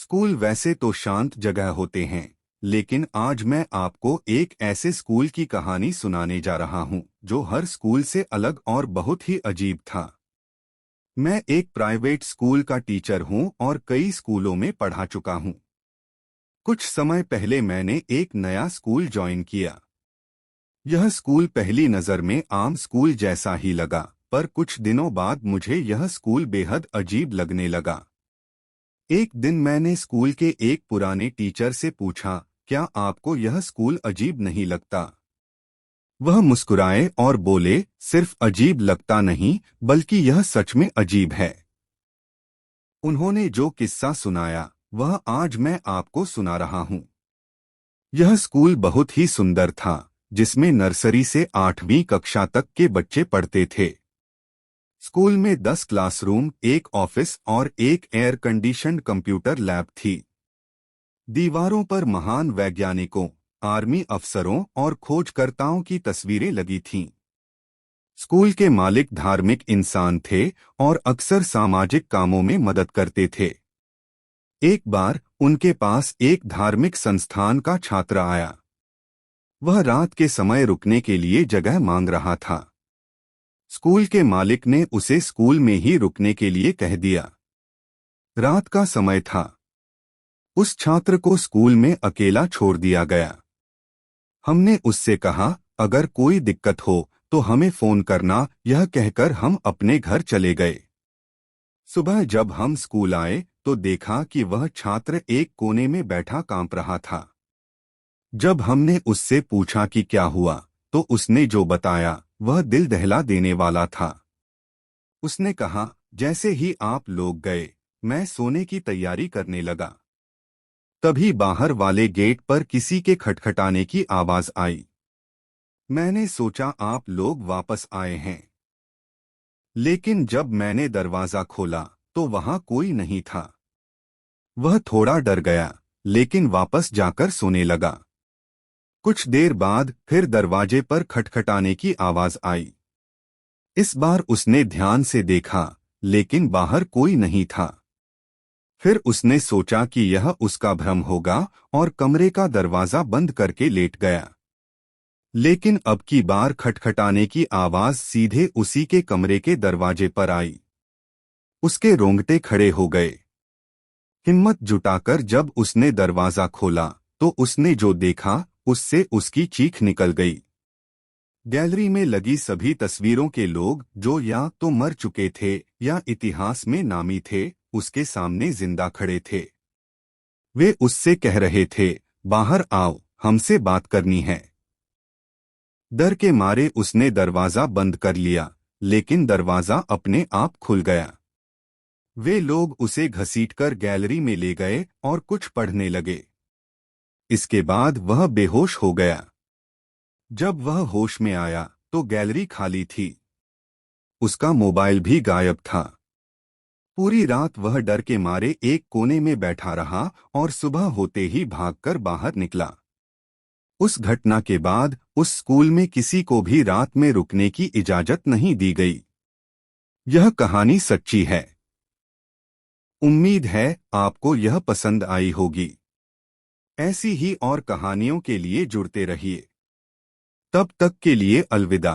School वैसे तो शांत जगह होते हैं, लेकिन आज मैं आपको एक ऐसे स्कूल की कहानी सुनाने जा रहा हूं जो हर स्कूल से अलग और बहुत ही अजीब था। मैं एक प्राइवेट स्कूल का टीचर हूं और कई स्कूलों में पढ़ा चुका हूं। कुछ समय पहले मैंने एक नया स्कूल ज्वाइन किया। यह स्कूल पहली नज़र में आम स्कूल जैसा ही लगा, पर कुछ दिनों बाद मुझे यह स्कूल बेहद अजीब लगने लगा। एक दिन मैंने स्कूल के एक पुराने टीचर से पूछा, क्या आपको यह स्कूल अजीब नहीं लगता? वह मुस्कुराए और बोले, सिर्फ अजीब लगता नहीं, बल्कि यह सच में अजीब है। उन्होंने जो किस्सा सुनाया वह आज मैं आपको सुना रहा हूँ। यह स्कूल बहुत ही सुंदर था, जिसमें नर्सरी से 8वीं कक्षा तक के बच्चे पढ़ते थे। स्कूल में 10 क्लासरूम, एक ऑफिस और एक एयर कंडीशन्ड कंप्यूटर लैब थी। दीवारों पर महान वैज्ञानिकों, आर्मी अफसरों और खोजकर्ताओं की तस्वीरें लगी थीं। स्कूल के मालिक धार्मिक इंसान थे और अक्सर सामाजिक कामों में मदद करते थे। एक बार उनके पास एक धार्मिक संस्थान का छात्र आया। वह रात के समय रुकने के लिए जगह मांग रहा था। स्कूल के मालिक ने उसे स्कूल में ही रुकने के लिए कह दिया। रात का समय था। उस छात्र को स्कूल में अकेला छोड़ दिया गया। हमने उससे कहा, अगर कोई दिक्कत हो तो हमें फोन करना, यह कहकर हम अपने घर चले गए। सुबह जब हम स्कूल आए तो देखा कि वह छात्र एक कोने में बैठा कांप रहा था। जब हमने उससे पूछा कि क्या हुआ, तो उसने जो बताया वह दिल दहला देने वाला था। उसने कहा, जैसे ही आप लोग गए, मैं सोने की तैयारी करने लगा। तभी बाहर वाले गेट पर किसी के खटखटाने की आवाज आई। मैंने सोचा आप लोग वापस आए हैं। लेकिन जब मैंने दरवाजा खोला तो वहां कोई नहीं था। वह थोड़ा डर गया, लेकिन वापस जाकर सोने लगा। कुछ देर बाद फिर दरवाजे पर खटखटाने की आवाज आई। इस बार उसने ध्यान से देखा, लेकिन बाहर कोई नहीं था। फिर उसने सोचा कि यह उसका भ्रम होगा और कमरे का दरवाजा बंद करके लेट गया। लेकिन अब की बार खटखटाने की आवाज सीधे उसी के कमरे के दरवाजे पर आई। उसके रोंगटे खड़े हो गए। हिम्मत जुटाकर जब उसने दरवाजा खोला तो उसने जो देखा उससे उसकी चीख निकल गई। गैलरी में लगी सभी तस्वीरों के लोग, जो या तो मर चुके थे या इतिहास में नामी थे, उसके सामने जिंदा खड़े थे। वे उससे कह रहे थे, बाहर आओ, हमसे बात करनी है। डर के मारे उसने दरवाजा बंद कर लिया, लेकिन दरवाजा अपने आप खुल गया। वे लोग उसे घसीटकर गैलरी में ले गए और कुछ पढ़ने लगे। इसके बाद वह बेहोश हो गया। जब वह होश में आया तो गैलरी खाली थी। उसका मोबाइल भी गायब था। पूरी रात वह डर के मारे एक कोने में बैठा रहा और सुबह होते ही भागकर बाहर निकला। उस घटना के बाद उस स्कूल में किसी को भी रात में रुकने की इजाजत नहीं दी गई। यह कहानी सच्ची है। उम्मीद है आपको यह पसंद आई होगी। ऐसी ही और कहानियों के लिए जुड़ते रहिए। तब तक के लिए अलविदा।